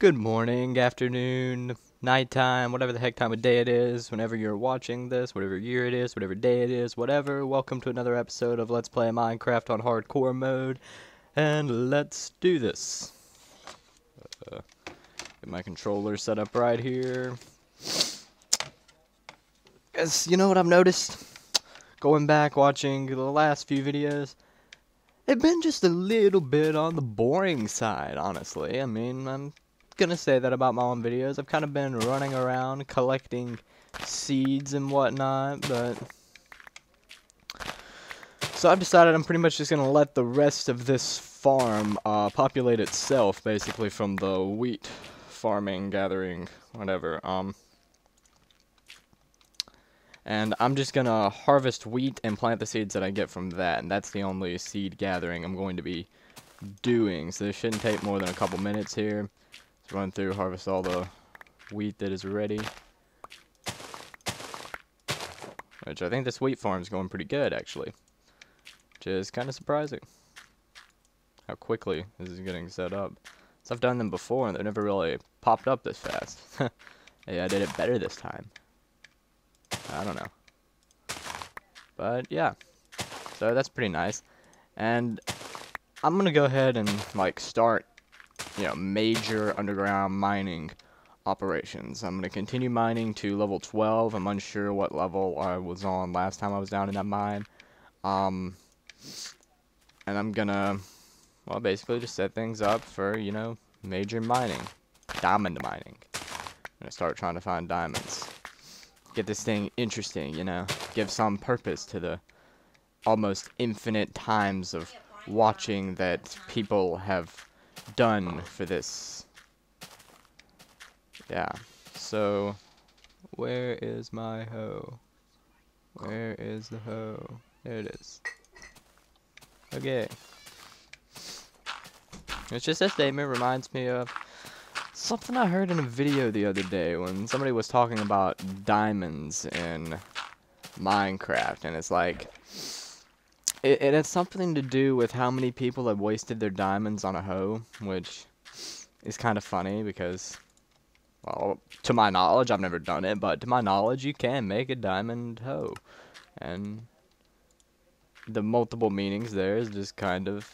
Good morning, afternoon, nighttime, whatever the heck time of day it is, whenever you're watching this, whatever year it is, whatever day it is, whatever. Welcome to another episode of Let's Play Minecraft on Hardcore Mode, and let's do this. Get my controller set up right here. As you know what I've noticed, going back watching the last few videos, it's been just a little bit on the boring side, honestly. I mean, I'm gonna say that about my own videos. I've kind of been running around collecting seeds and whatnot, but so I've decided I'm pretty much just gonna let the rest of this farm populate itself, basically, from the wheat farming, gathering, whatever. And I'm just gonna harvest wheat and plant the seeds that I get from that, and that's the only seed gathering I'm going to be doing. So this shouldn't take more than a couple minutes here. Let's run through, harvest all the wheat that is ready. Which I think this wheat farm is going pretty good, actually. Which is kind of surprising. How quickly this is getting set up. So I've done them before, and they've never really popped up this fast. Hey, I did it better this time. I don't know. But, yeah. So that's pretty nice. And I'm gonna go ahead and, like, start major underground mining operations. I'm going to continue mining to level 12. I'm unsure what level I was on last time I was down in that mine. And I'm going to, well, basically just set things up for, major mining. Diamond mining. I'm going to start trying to find diamonds. Get this thing interesting, Give some purpose to the almost infinite times of watching that people have done for this. Yeah, so where is my hoe? Where is the hoe? There it is. Okay. It's just this statement reminds me of something I heard in a video the other day when somebody was talking about diamonds in Minecraft, and it's like it has something to do with how many people have wasted their diamonds on a hoe, which is kind of funny because, well, to my knowledge, I've never done it, but to my knowledge, you can make a diamond hoe. And the multiple meanings there is just kind of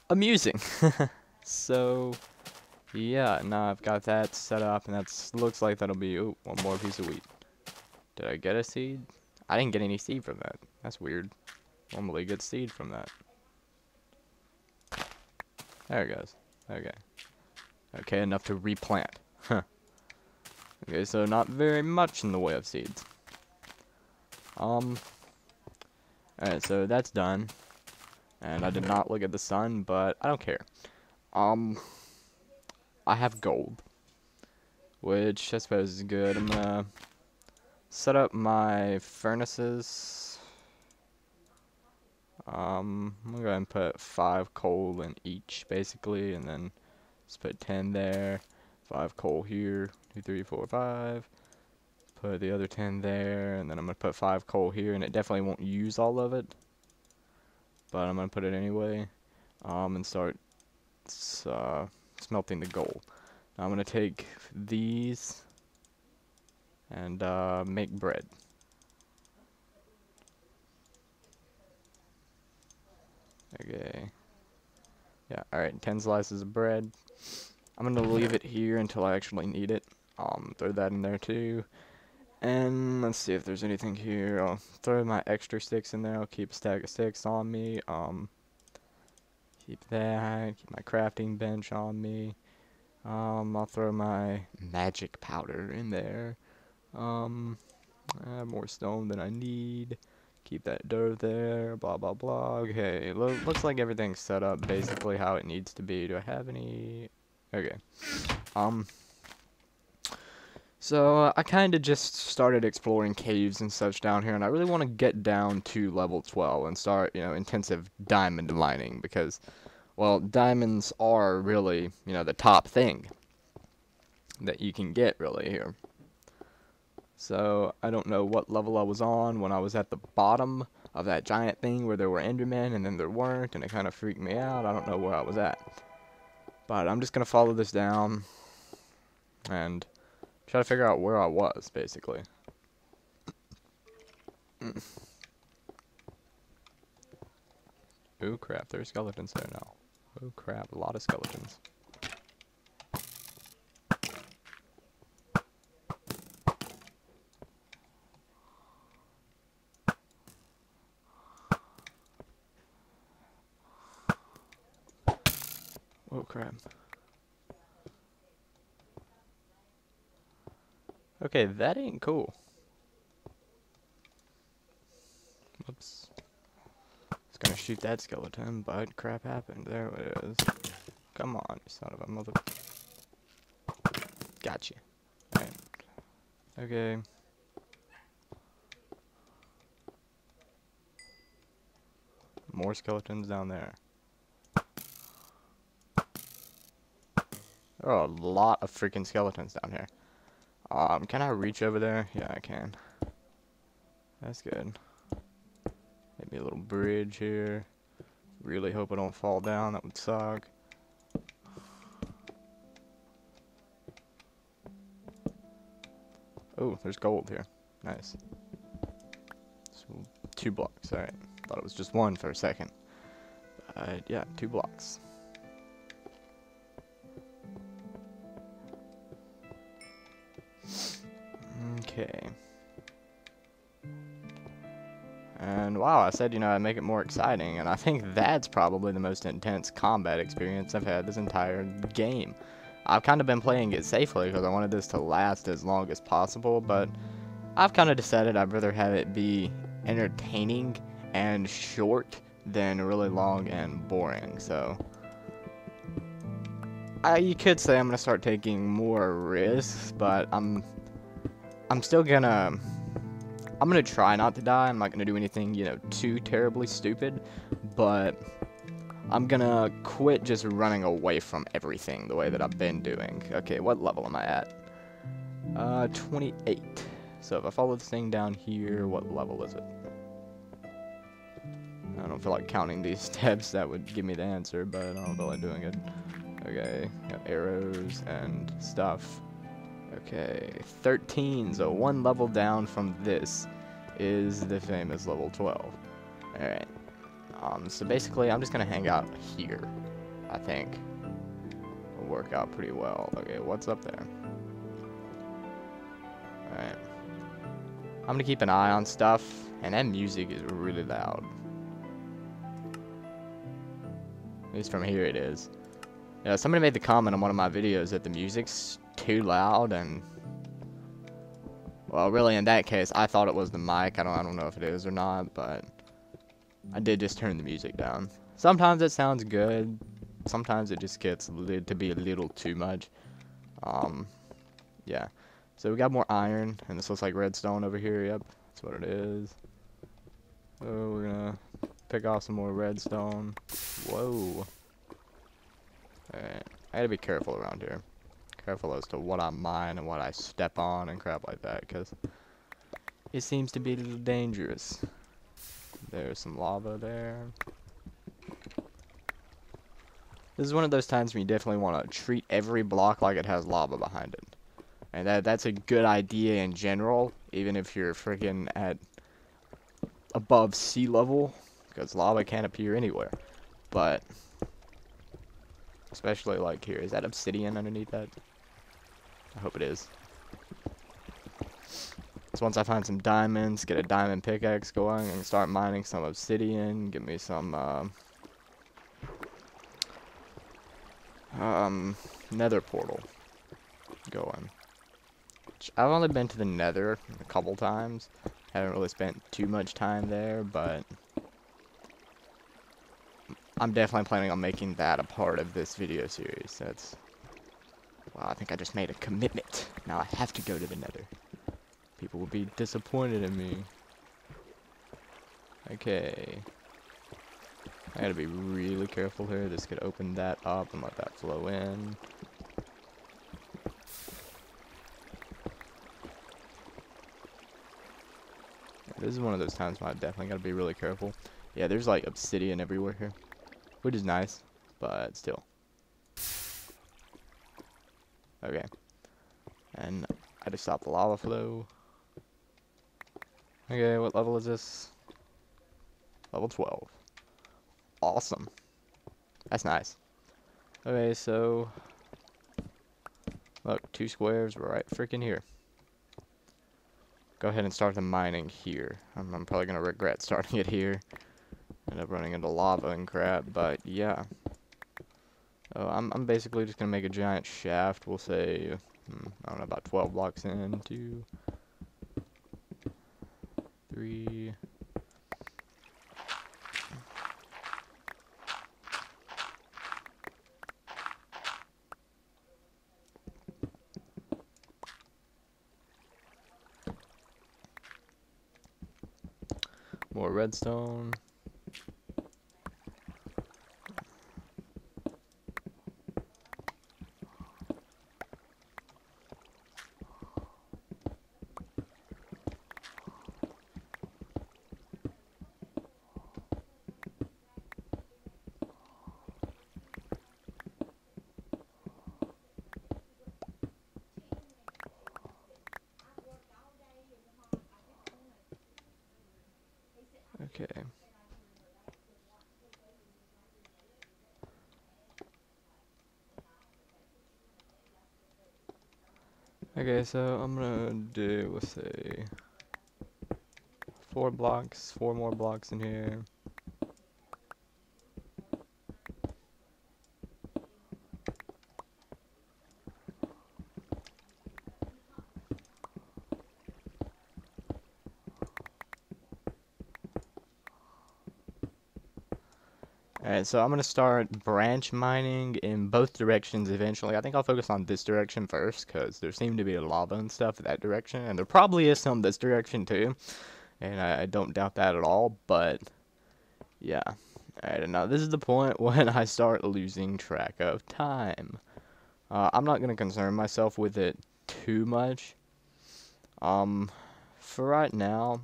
amusing. So, yeah, now I've got that set up, and that looks like that'll be, ooh, one more piece of wheat. Did I get a seed? I didn't get any seed from that. That's weird. Normally get seed from that. There it goes. Okay. Okay, enough to replant. Huh. Okay, so not very much in the way of seeds. Alright, so that's done. And I did not look at the sun, but I don't care. I have gold, which I suppose is good. I'm gonna set up my furnaces. I'm gonna go ahead and put 5 coal in each, basically, and then just put 10 there. 5 coal here, 2, 3, 4, 5. Put the other 10 there, and then I'm going to put 5 coal here, and it definitely won't use all of it. But I'm going to put it anyway, and start smelting the gold. Now I'm going to take these and make bread. Okay. Yeah, alright, 10 slices of bread. I'm going to leave it here until I actually need it. Throw that in there too. And let's see if there's anything here. I'll throw my extra sticks in there. I'll keep a stack of sticks on me. Keep that. Keep my crafting bench on me. I'll throw my magic powder in there. I have more stone than I need. Keep that dirt there. Blah, blah, blah. Okay, looks like everything's set up basically how it needs to be. Do I have any? Okay. So I kind of just started exploring caves and such down here, and I really want to get down to level 12 and start, intensive diamond mining because, well, diamonds are really, the top thing that you can get really here. So I don't know what level I was on when I was at the bottom of that giant thing where there were endermen and then there weren't, and it kind of freaked me out. I don't know where I was at. But I'm just going to follow this down. and try to figure out where I was, basically. Oh crap, there's skeletons there now. Oh crap, a lot of skeletons. Oh crap. Okay, that ain't cool. Whoops. I was gonna shoot that skeleton, but crap happened. There it is. Come on, you son of a mother. Gotcha. Alright. Okay. More skeletons down there. There are a lot of freaking skeletons down here. Can I reach over there? Yeah, I can. That's good. Maybe a little bridge here. Really hope I don't fall down. That would suck. Oh, there's gold here. Nice. So, 2 blocks. Alright. Thought it was just 1 for a second. Yeah, 2 blocks. Okay. And wow, I said, you know, I'd make it more exciting, and I think that's probably the most intense combat experience I've had this entire game. I've kind of been playing it safely because I wanted this to last as long as possible, but I've kind of decided I'd rather have it be entertaining and short than really long and boring, so you could say I'm gonna start taking more risks, but I'm still gonna try not to die. I'm not gonna do anything, you know, too terribly stupid, but I'm gonna quit just running away from everything the way that I've been doing. Okay, what level am I at? 28. So if I follow this thing down here, what level is it? I don't feel like counting these steps. That would give me the answer, but I don't feel like doing it. Okay, got arrows and stuff. Okay, 13, so 1 level down from this is the famous level 12. Alright, so basically I'm just gonna hang out here, I think. It'll work out pretty well. Okay, what's up there? Alright. I'm gonna keep an eye on stuff, and that music is really loud. At least from here it is. Yeah, somebody made the comment on one of my videos that the music's too loud, and well, really in that case I thought it was the mic. I don't know if it is or not, but I did just turn the music down. Sometimes it sounds good, sometimes it just gets to be a little too much. Yeah, so we got more iron, and this looks like redstone over here. Yep, that's what it is. So we're gonna pick off some more redstone. Whoa. Alright, I gotta be careful around here. Careful as to what I mine and what I step on and crap like that, because it seems to be a little dangerous. There's some lava there. This is one of those times when you definitely want to treat every block like it has lava behind it. And that's a good idea in general, even if you're freaking at above sea level, because lava can't appear anywhere. But especially like here. Is that obsidian underneath that? I hope it is. So once I find some diamonds, get a diamond pickaxe going, and start mining some obsidian, get me some nether portal going. I've only been to the nether a couple times. Haven't really spent too much time there, but I'm definitely planning on making that a part of this video series. That's... Wow, I think I just made a commitment. Now I have to go to the nether. People will be disappointed in me. Okay. I gotta be really careful here. This could open that up and let that flow in. This is one of those times when I definitely gotta be really careful. Yeah, there's like obsidian everywhere here, which is nice, but still. Okay. And I just stopped the lava flow. Okay, what level is this? Level 12. Awesome. That's nice. Okay, so look, 2 squares right freaking here. Go ahead and start the mining here. I'm probably gonna regret starting it here. End up running into lava and crap, but yeah. So I'm basically just gonna make a giant shaft. We'll say, I don't know, about 12 blocks in. 2, 3. More redstone. Okay. Okay, so I'm gonna do, let's say, 4 blocks, 4 more blocks in here. Alright, so I'm gonna start branch mining in both directions eventually. I think I'll focus on this direction first, because there seem to be lava and stuff that direction, and there probably is some this direction too, and I don't doubt that at all, but yeah. Alright, and now this is the point when I start losing track of time. I'm not gonna concern myself with it too much. For right now,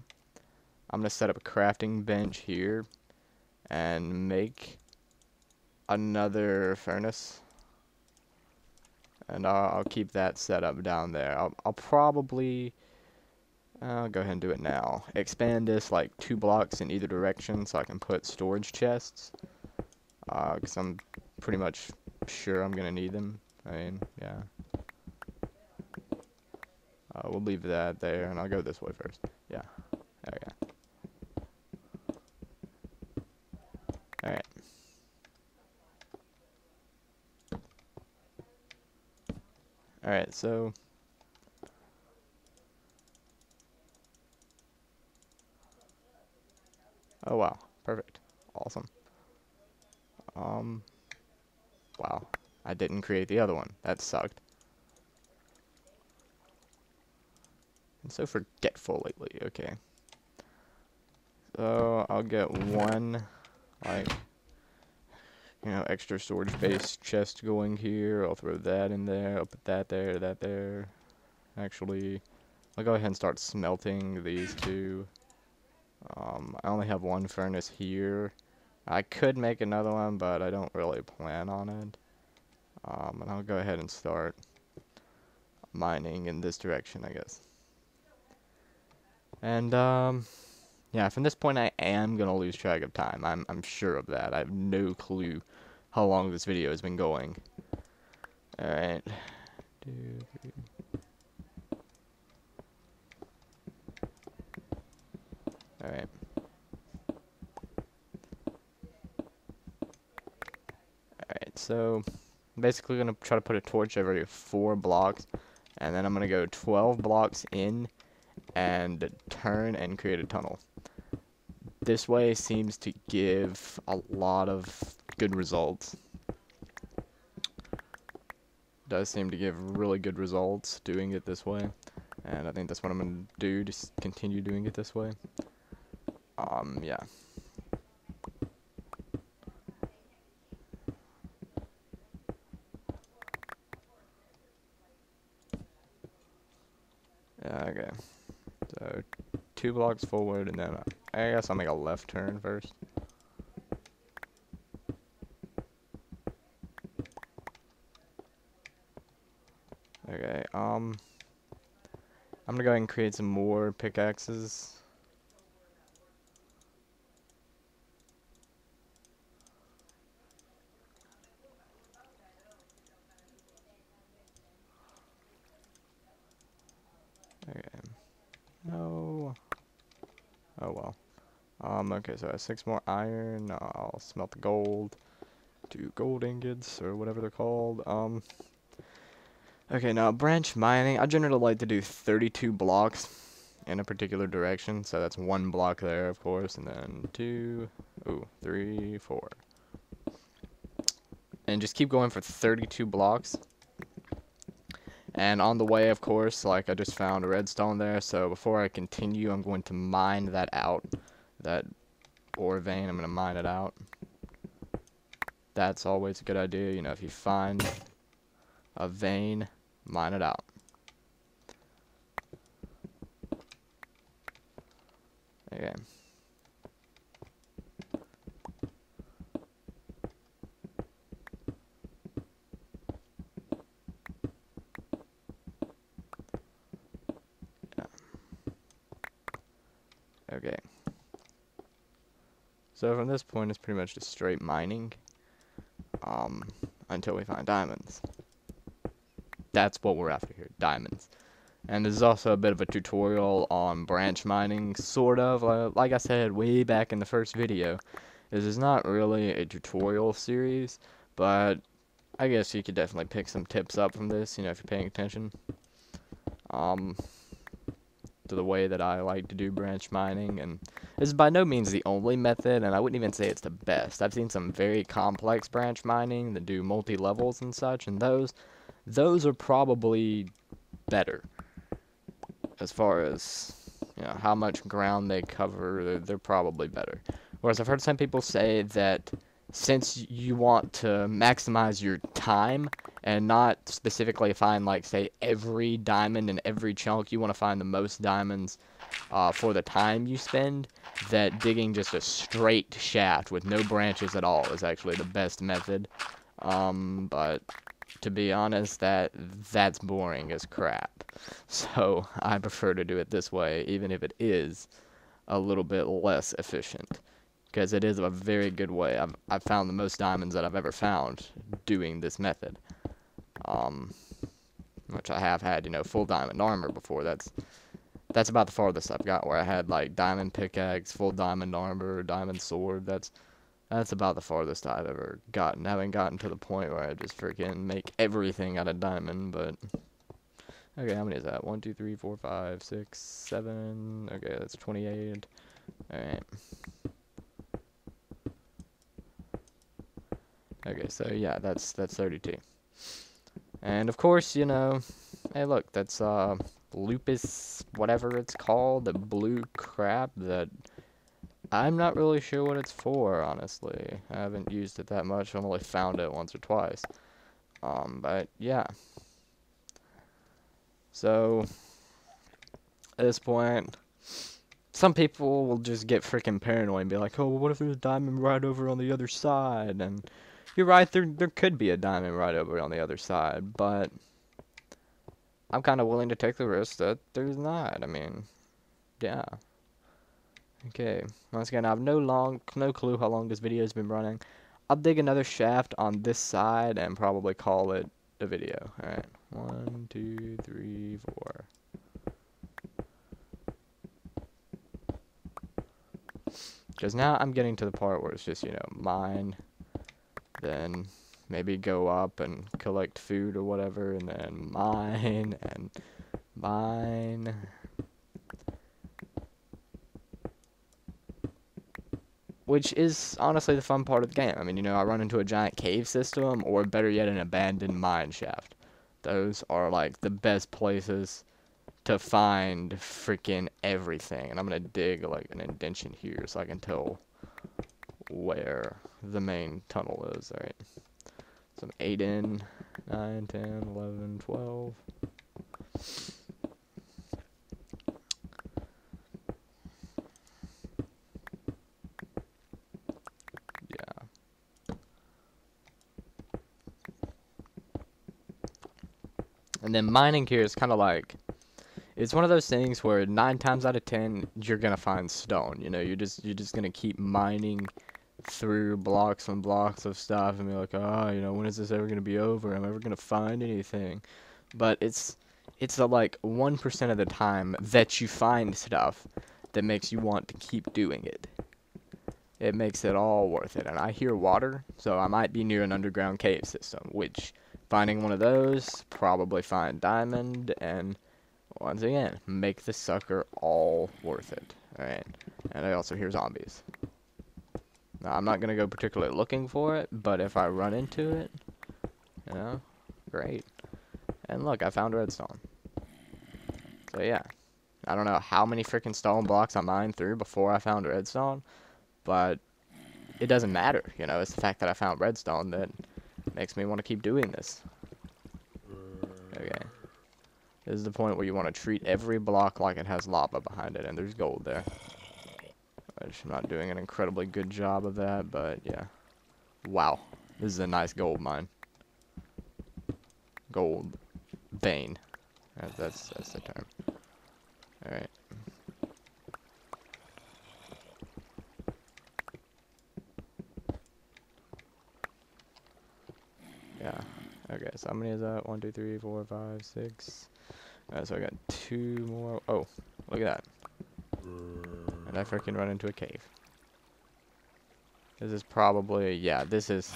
I'm gonna set up a crafting bench here and make another furnace, and I'll keep that set up down there. I'll probably I'll go ahead and do it now. Expand this like 2 blocks in either direction so I can put storage chests, because I'm pretty much sure I'm gonna need them. I mean, yeah. We'll leave that there, and I'll go this way first. Yeah. Okay. Alright. Alright, so oh wow, perfect. Awesome. Wow. I didn't create the other one. That sucked. I'm so forgetful lately. Okay. So I'll get 1 like, you know, extra storage space chest going here. I'll throw that in there. I'll put that there, that there. Actually, I'll go ahead and start smelting these 2. I only have 1 furnace here. I could make another one, but I don't really plan on it. And I'll go ahead and start mining in this direction, I guess. And, yeah, from this point I am gonna lose track of time. I'm sure of that. I have no clue how long this video has been going. Alright. 2, 3. Alright. Alright, so basically gonna try to put a torch every 4 blocks, and then I'm gonna go 12 blocks in and turn and create a tunnel. This way seems to give a lot of good results. Does seem to give really good results doing it this way, and I think that's what I'm gonna do, just continue doing it this way. Yeah. Okay. So 2 blocks forward, and then I guess I'll make a left turn first. Okay, I'm gonna go ahead and create some more pickaxes. Okay. No. Oh well. Okay, so I have 6 more iron. I'll smelt the gold. 2 gold ingots, or whatever they're called. Okay, now branch mining. I generally like to do 32 blocks in a particular direction. So that's 1 block there, of course, and then 2, 3, 4. And just keep going for 32 blocks. And on the way, of course, like I just found a redstone there, so before I continue, I'm going to mine that out. That ore vein, I'm going to mine it out. That's always a good idea, you know, if you find a vein, mine it out. Okay. Okay. So from this point, it's pretty much just straight mining, until we find diamonds. That's what we're after here, diamonds. And this is also a bit of a tutorial on branch mining, sort of. Like I said way back in the first video, this is not really a tutorial series, but I guess you could definitely pick some tips up from this, you know, if you're paying attention. To the way that I like to do branch mining, and this is by no means the only method, and I wouldn't even say it's the best. I've seen some very complex branch mining that do multi-levels and such, and those are probably better as far as, you know, how much ground they cover. They're probably better. Whereas I've heard some people say that since you want to maximize your time and not specifically find, like, say, every diamond in every chunk, you want to find the most diamonds for the time you spend, that digging just a straight shaft with no branches at all is actually the best method. But to be honest, that's boring as crap. So I prefer to do it this way, even if it is a little bit less efficient, because it is a very good way. I've found the most diamonds that I've ever found doing this method. Which I have had, you know, full diamond armor before. That's about the farthest I've got, where I had like diamond pickaxe, full diamond armor, diamond sword. That's about the farthest I've ever gotten. I haven't gotten to the point where I just freaking make everything out of diamond, but okay, how many is that? 1, 2, 3, 4, 5, 6, 7. Okay, that's 28. Alright. Okay, so yeah, that's 32. And of course, you know, hey look, that's lupus, whatever it's called, the blue crap that I'm not really sure what it's for, honestly. I haven't used it that much. I've only found it once or twice. But yeah. So at this point, some people will just get freaking paranoid and be like, oh, well, what if there's a diamond right over on the other side? And you're right, there could be a diamond right over on the other side, but I'm kind of willing to take the risk that there's not. I mean, yeah. Okay, once again, I have no clue how long this video has been running. I'll dig another shaft on this side and probably call it a video. Alright, 1, 2, 3, 4. Because now I'm getting to the part where it's just, you know, mine, then maybe go up and collect food or whatever, and then mine, and mine. Which is honestly the fun part of the game. I mean, you know, I run into a giant cave system, or better yet, an abandoned mine shaft. Those are like the best places to find freaking everything. And I'm gonna dig like an indentation here so I can tell where the main tunnel is. Alright. So I'm 8 in, 9, 10, 11, 12. And then mining here is kind of like, it's one of those things where 9 times out of 10 you're gonna find stone. You know, you're just gonna keep mining through blocks and blocks of stuff and be like, oh, you know, when is this ever gonna be over? Am I ever gonna find anything? But it's the like 1% of the time that you find stuff that makes you want to keep doing it. It makes it all worth it. And I hear water, so I might be near an underground cave system, which finding one of those, probably find diamond, and once again, make the sucker all worth it. Alright, and I also hear zombies. Now, I'm not going to go particularly looking for it, but if I run into it, you know, great. And look, I found redstone. So yeah, I don't know how many freaking stone blocks I mined through before I found redstone, but it doesn't matter, you know, it's the fact that I found redstone that makes me want to keep doing this. Okay. This is the point where you want to treat every block like it has lava behind it, and there's gold there. Which I'm not doing an incredibly good job of that, but yeah. Wow. This is a nice gold mine. Gold vein. That's the term. Alright. Yeah. Okay, so how many is that? 1, 2, 3, 4, 5, 6. Alright, so I got 2 more. Oh, look at that. And I freaking run into a cave. This is probably, yeah, this is,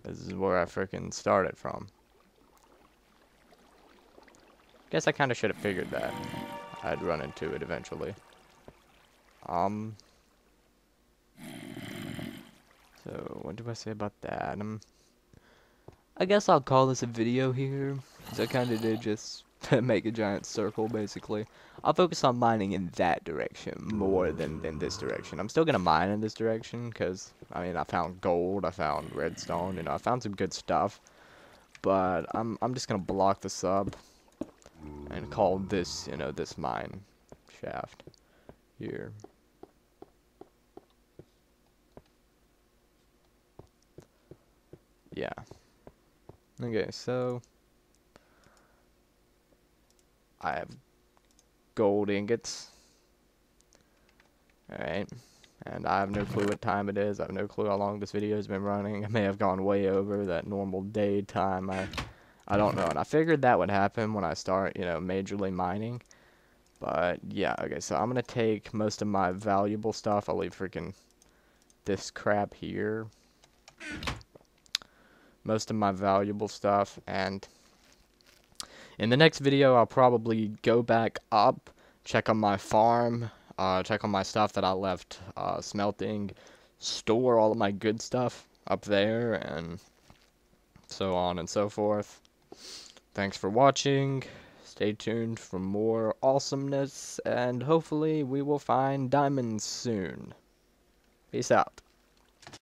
this is where I freaking started from. Guess I kind of should have figured that I'd run into it eventually. So what do I say about that? I guess I'll call this a video here, because I kind of did just make a giant circle, basically. I'll focus on mining in that direction more than this direction. I'm still going to mine in this direction, because, I mean, I found gold, I found redstone, you know, I found some good stuff. But I'm just going to block this up and call this, you know, this mine shaft here. Yeah. Okay, so I have gold ingots. Alright. And I have no clue what time it is. I have no clue how long this video has been running. I may have gone way over that normal day time. I don't know. And I figured that would happen when I start, you know, majorly mining. But yeah, okay, so I'm gonna take most of my valuable stuff. I'll leave freaking this crap here. Most of my valuable stuff, and in the next video I'll probably go back up, check on my farm, check on my stuff that I left smelting, store all of my good stuff up there, and so on and so forth. Thanks for watching. Stay tuned for more awesomeness, and hopefully we will find diamonds soon. Peace out.